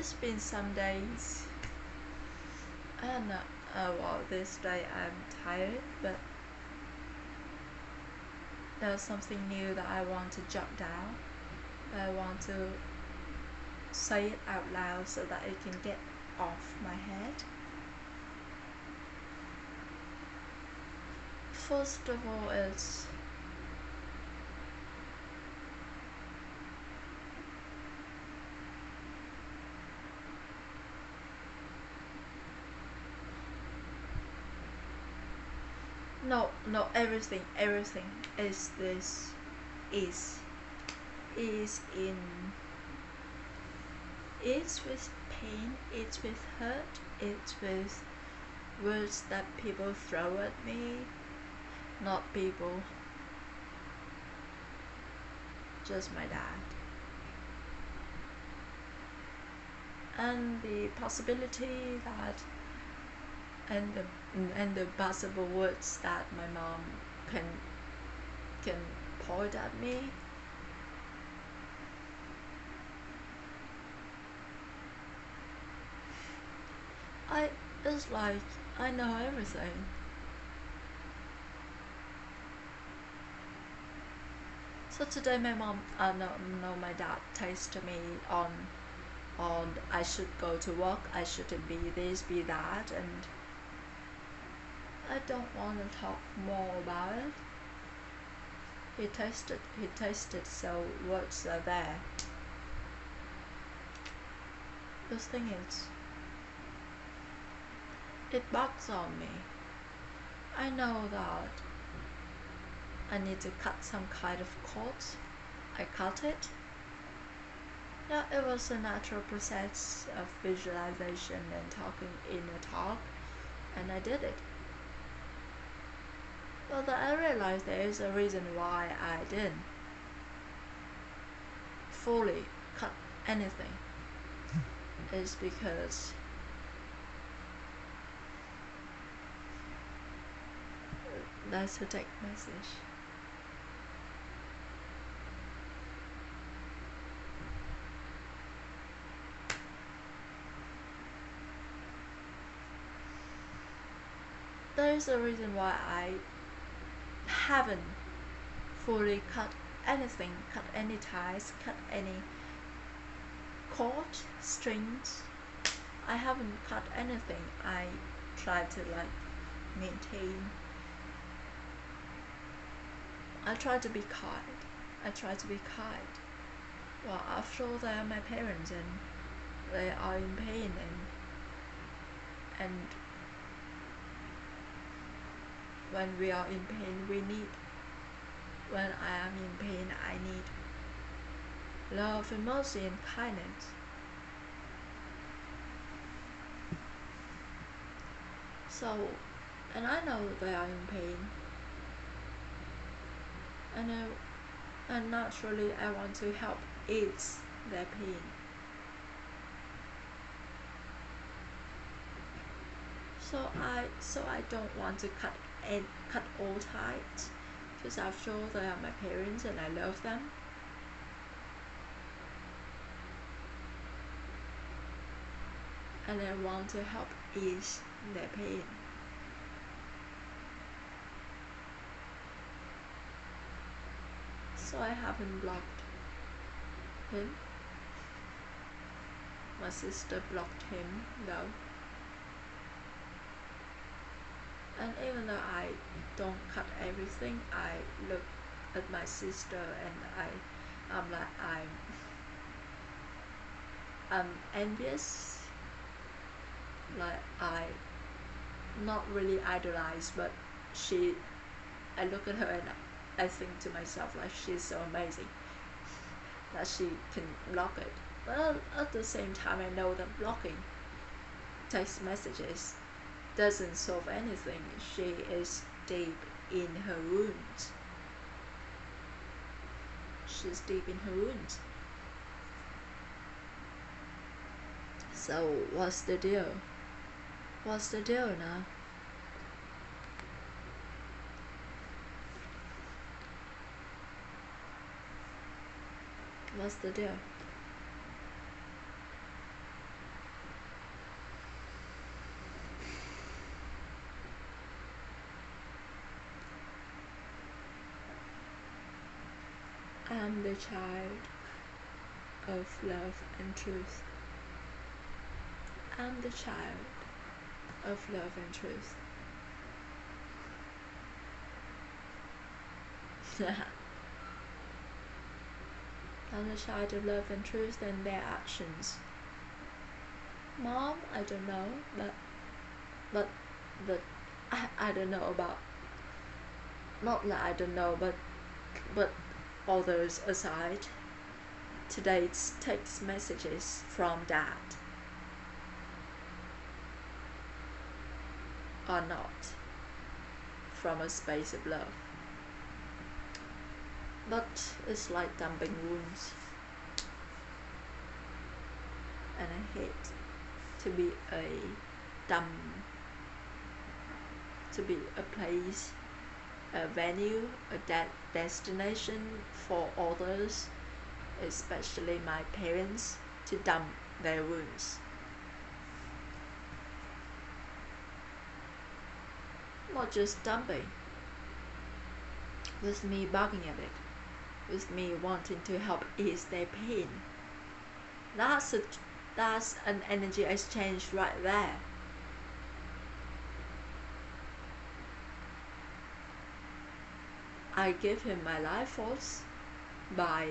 There's been some days, I don't know, well, this day I'm tired, but there's something new that I want to jot down. I want to say it out loud so that it can get off my head. First of all, it's no, everything is this is in, it's with pain, it's with hurt, it's with words that people throw at me, not people, just my dad. And the possibility that and the possible words that my mom can point at me. It's like I know everything. So today my mom, my dad texted me on I should go to work, I shouldn't be this, be that, and I don't want to talk more about it. He tasted, so words are there. The thing is, it bugs on me. I know that I need to cut some kind of cord. I cut it. Yeah, it was a natural process of visualization and talking in a talk, and I did it. But then I realized there is a reason why I didn't fully cut anything. It's because that's a text message. There's a reason why I haven't fully cut anything, cut any ties, cut any cord, strings. I haven't cut anything. I try to maintain. I try to be kind. Well, after all, they are my parents and they are in pain, and when we are in pain, when I am in pain, I need love and mercy and kindness. So, and I know they are in pain. And naturally I want to help ease their pain. So I don't want to cut all ties, because after all they are my parents and I love them. And I want to help ease their pain. So I haven't blocked him. My sister blocked him though. And even though I don't cut everything, I look at my sister and I'm envious. Like, I not really idolize, but I look at her and I think to myself, like, she's so amazing that she can block it. But at the same time, I know that blocking text messages doesn't solve anything. She is deep in her wounds. She's deep in her wounds. So what's the deal? What's the deal now? What's the deal? am the child of love and truth. I'm the child of love and truth. I'm the child of love and truth and their actions. Mom, I don't know, but I don't know about, not that I don't know, but others aside, today's text messages from Dad are not from a space of love, but it's like dumping wounds, and I hate to be a place, a venue, a destination for others, especially my parents, to dump their wounds. Not just dumping, with me bugging at it, with me wanting to help ease their pain. That's an energy exchange right there. I give him my life force by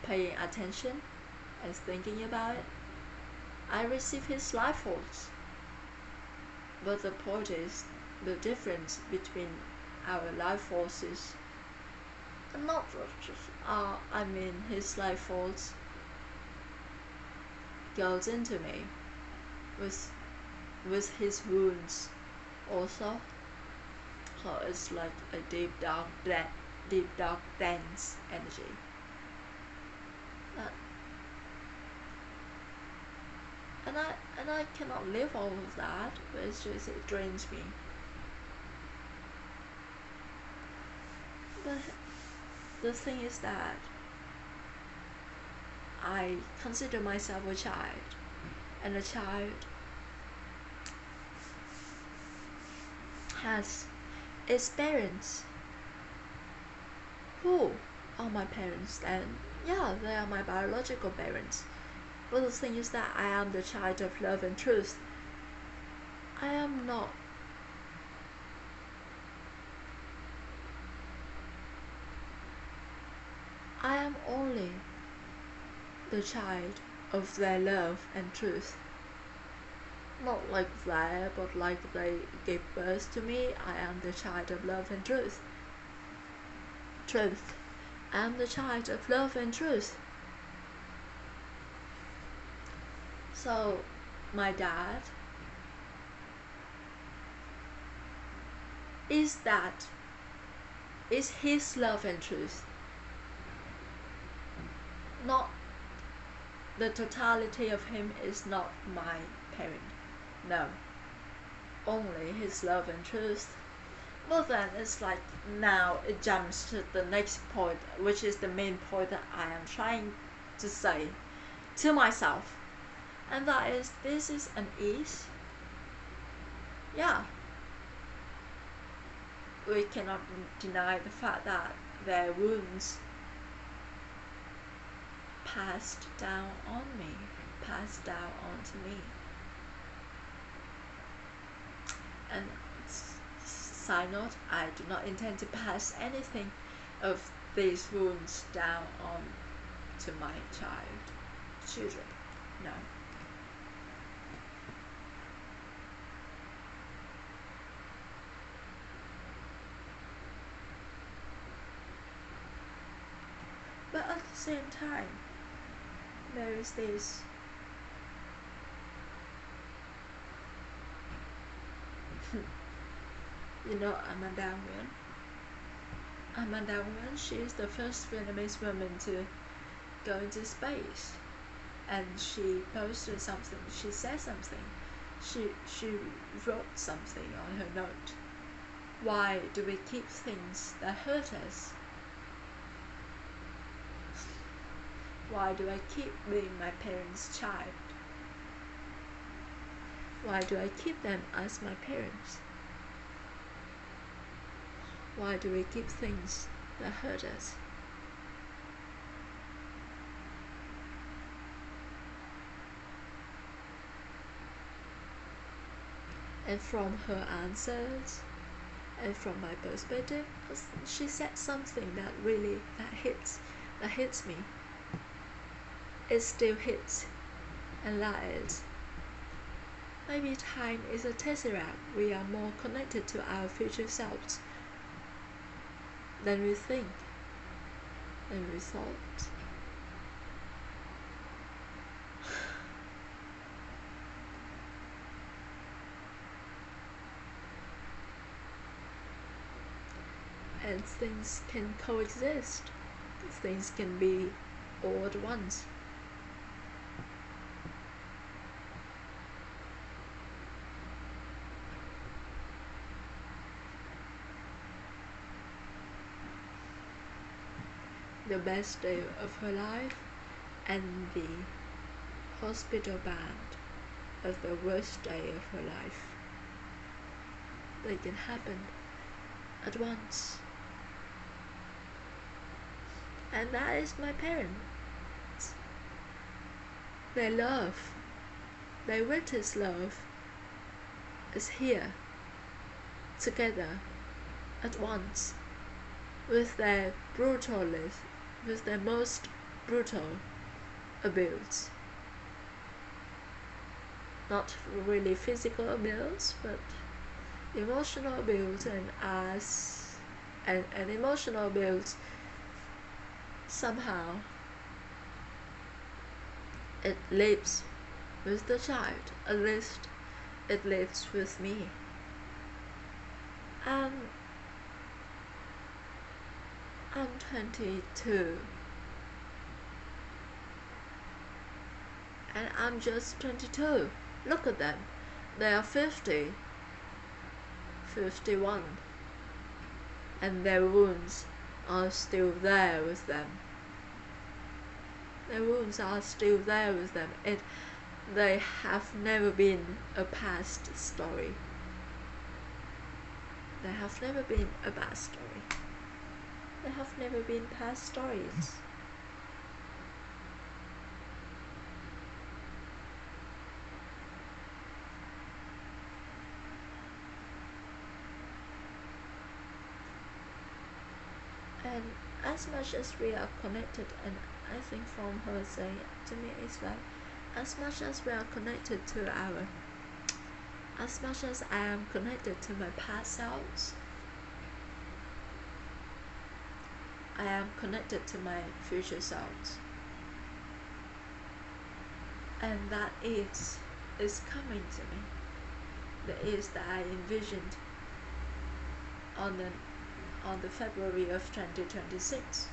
paying attention and thinking about it. I receive his life force. But the point is, the difference between our life forces, not just, his life force goes into me with his wounds also. So it's like a deep dark dense energy. And I cannot live all of that, but it's just, it drains me. But the thing is that I consider myself a child, and a child has its parents. Who are my parents then? Yeah, they are my biological parents. But the thing is that I am the child of love and truth. I am not. I am only the child of their love and truth. Not like that, but like they gave birth to me. I am the child of love and truth. Truth. I am the child of love and truth. So, my dad is his love and truth. Not the totality of him is not my parent. No. Only his love and truth. Well then, it's like now it jumps to the next point, which is the main point that I am trying to say to myself. And that is, this is an ease. Yeah. We cannot deny the fact that their wounds passed down on me, passed down onto me. And side note, I do not intend to pass anything of these wounds down on to my children. No. But at the same time, there is this you know, Amanda Nguyen, she is the first Vietnamese woman to go into space, and she posted something, she said something, she wrote something on her note. Why do we keep things that hurt us? Why do I keep being my parents' child? Why do I keep them as my parents? Why do we keep things that hurt us? And from her answers and from my perspective, she said something that hits me. It still hits, and that is, maybe time is a tesseract. We are more connected to our future selves than we think, than we thought. And things can coexist. Things can be all at once. The best day of her life and the hospital bed of the worst day of her life. They can happen at once. And that is my parents. Their love, their greatest love, is here, together, at once, with their with their most brutal abuse. Not really physical abuse, but emotional abuse, and emotional abuse somehow it lives with the child. At least it lives with me. I'm 22 and I'm just 22. Look at them. They are 50, 51, and their wounds are still there with them. Their wounds are still there with them. They have never been a past story. They have never been a bad story. They have never been past stories. And as much as we are connected, and I think from her saying to me it's like, as much as we are connected to as much as I am connected to my past selves, I am connected to my future selves. And that is coming to me. The is that I envisioned on the February of 2026.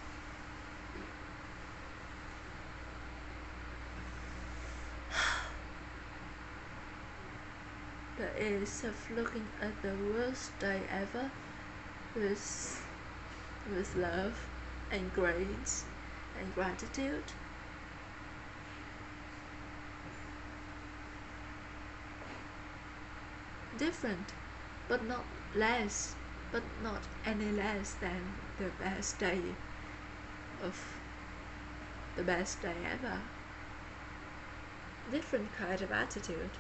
The is of looking at the worst day ever with love and grace and gratitude. Different, but not less, but not any less than the best day ever. Different kind of attitude.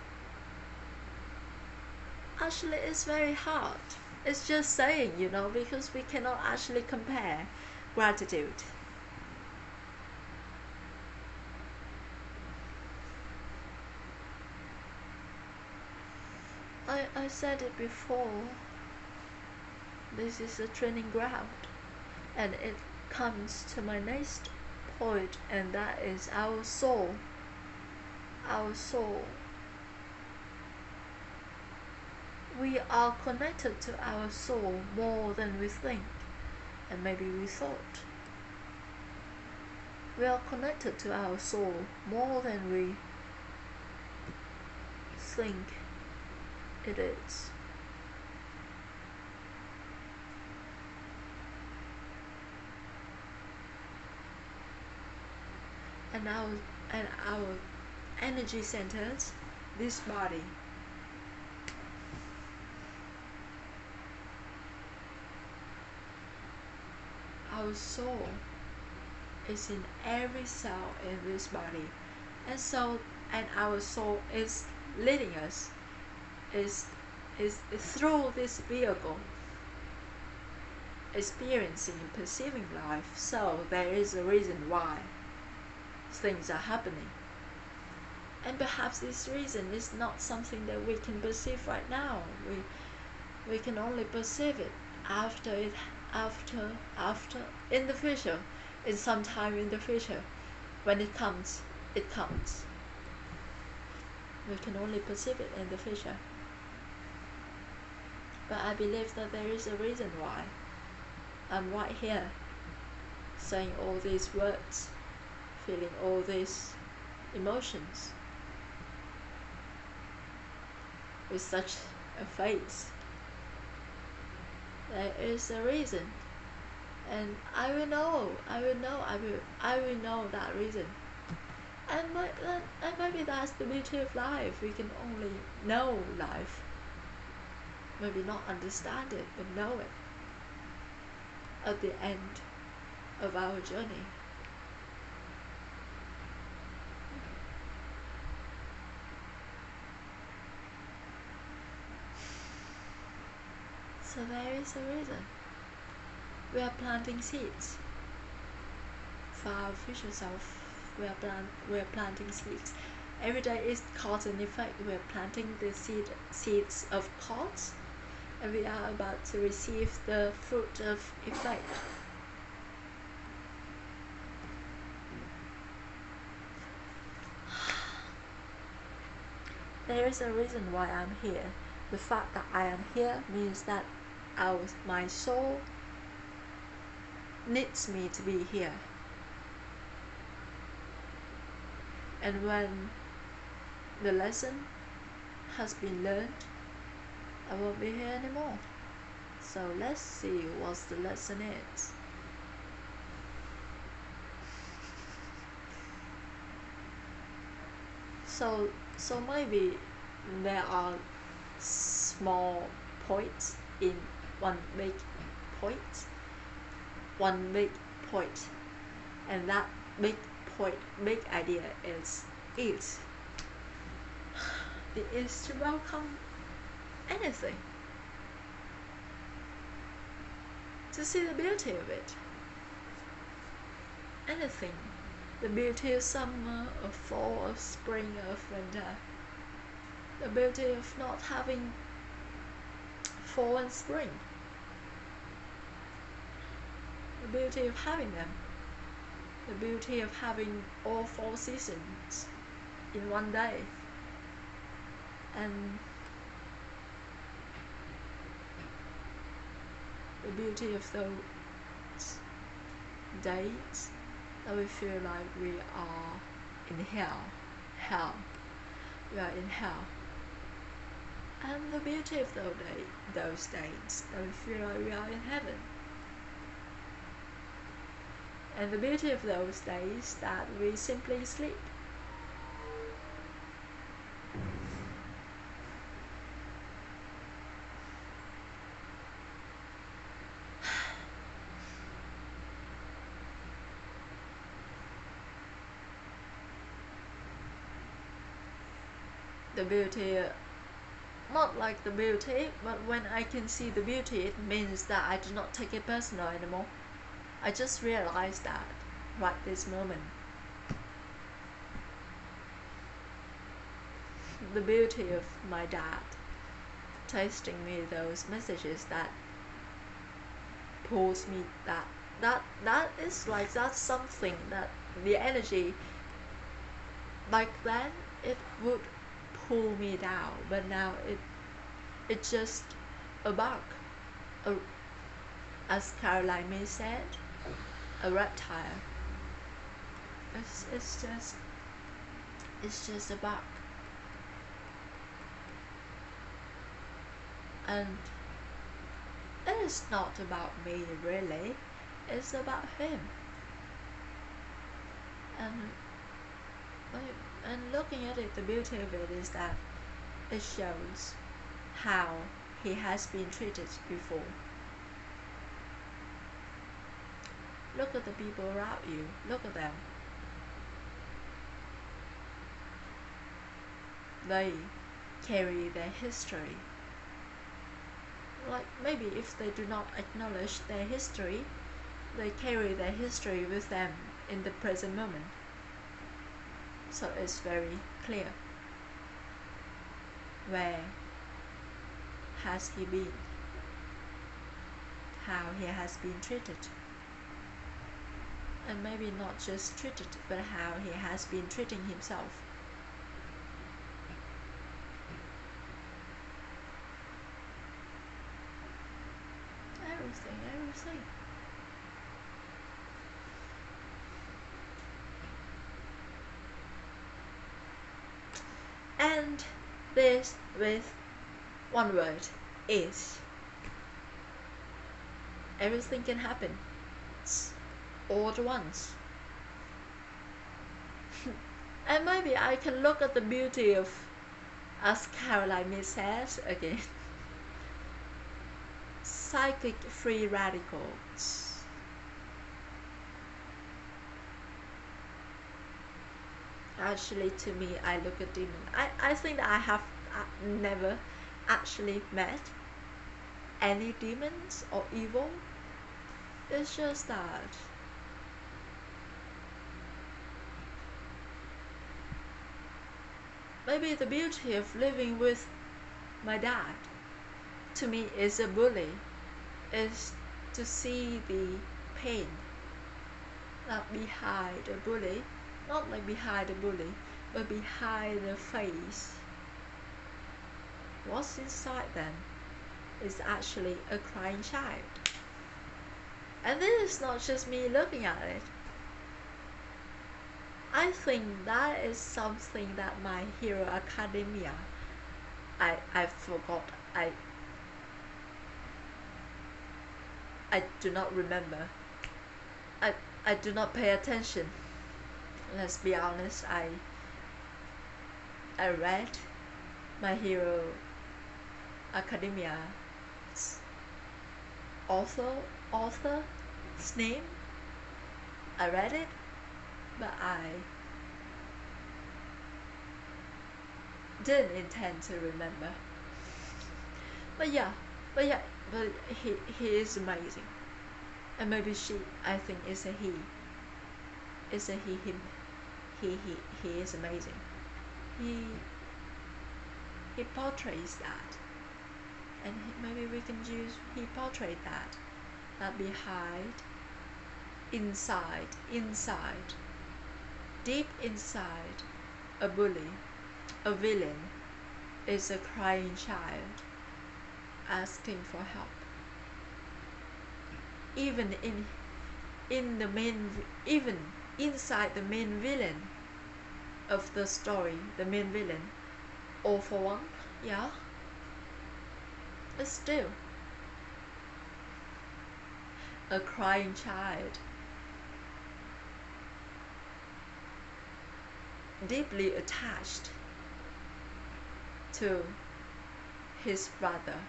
Actually, it's very hard. It's just saying, because we cannot actually compare gratitude. I said it before. This is a training ground, and it comes to my next point, and that is our soul. Our soul. We are connected to our soul more than we think, and maybe we thought. We are connected to our soul more than we think it is. And our energy centers, this body, our soul is in every cell in this body, and our soul is leading us, is is through this vehicle experiencing and perceiving life, so there is a reason why things are happening. And perhaps this reason is not something that we can perceive right now. We can only perceive it after in the future, in some time in the future. When it comes, it comes. We can only perceive it in the future. But I believe that there is a reason why I'm right here, saying all these words, feeling all these emotions with such a face. There is a reason, and I will know that reason. And maybe that's the beauty of life. We can only know life, maybe not understand it, but know it at the end of our journey. So there is a reason. We are planting seeds for our future self. We are planting seeds. Every day is cause and effect. We are planting the seeds of cause, and we are about to receive the fruit of effect. There is a reason why I'm here. The fact that I am here means that my soul needs me to be here. And when the lesson has been learned, I won't be here anymore. So let's see what the lesson is. So maybe there are small points in one big point, and that big point, big idea is it is to welcome anything, to see the beauty of it, anything, the beauty of summer, of fall, of spring, of winter, the beauty of not having fall and spring, the beauty of having them, the beauty of having all 4 seasons in one day, and the beauty of those days that we feel like we are in hell, we are in hell, and the beauty of those days that we feel like we are in heaven, and the beauty of those days that we simply sleep. The beauty, not like the beauty, but when I can see the beauty, it means that I do not take it personal anymore. I just realized that right this moment. The beauty of my dad texting me those messages that pulls me, that is like, that's something that the energy back then it would pull me down, but now it's just a bug, as Caroline May said, a reptile. It's just a bug, and it is not about me really. It's about him, and looking at it, the beauty of it is that it shows how he has been treated before. Look at the people around you. Look at them. They carry their history. Like maybe if they do not acknowledge their history, they carry their history with them in the present moment. So it's very clear. Where has he been? How he has been treated? And maybe not just treated, but how he has been treating himself. Everything. And this with one word is. Everything can happen all at once. And maybe I can look at the beauty of, as Caroline says again, psychic free radicals. Actually, to me, I look at demon. I think that I have never actually met any demons or evil. It's just that maybe the beauty of living with my dad, to me, is a bully, is to see the pain not behind a bully, not like behind a bully, but behind the face. What's inside them is actually a crying child. And this is not just me looking at it. I think that is something that My Hero Academia, I forgot, I do not remember. I do not pay attention. Let's be honest, I read My Hero Academia's author's name. I read it, but I didn't intend to remember. But he is amazing. And maybe she, I think, is a he. Is a he, him. He is amazing. He portrays that. And maybe we can use, he portrayed that behind, inside, deep inside a bully, a villain, is a crying child asking for help. Even inside the main villain of the story, the main villain, all for one, yeah, but still a crying child, deeply attached to his brother,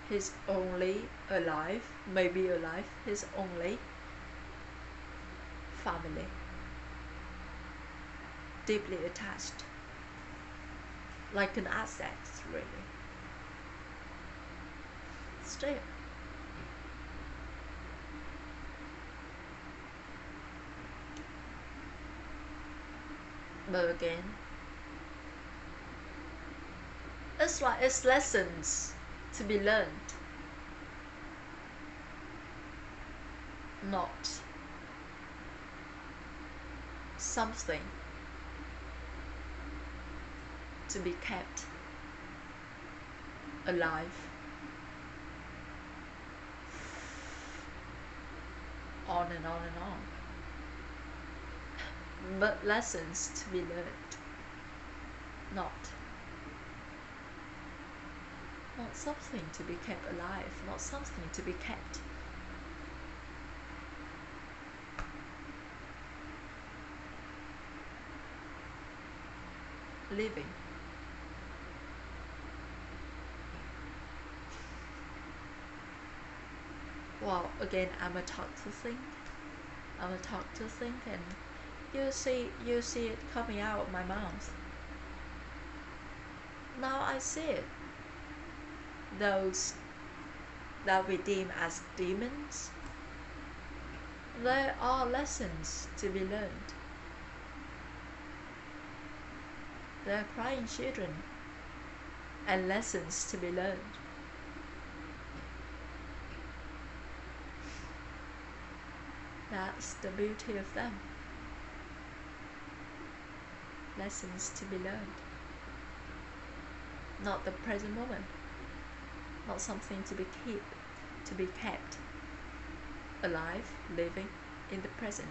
his only alive, maybe alive, his only family, deeply attached, like an asset, really. Still, but again, it's like it's lessons to be learned, not something to be kept alive on and on and on, but lessons to be learned, not something to be kept alive, not something to be kept living. Well, again, I'm a talk to think, and you see it coming out of my mouth. Now I see it. those that we deem as demons, there are lessons to be learned. There are crying children and lessons to be learned. That's the beauty of them. Lessons to be learned. Not the present moment. Not something to be kept alive, living in the present.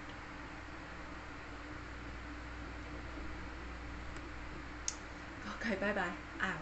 Okay, bye bye. Out.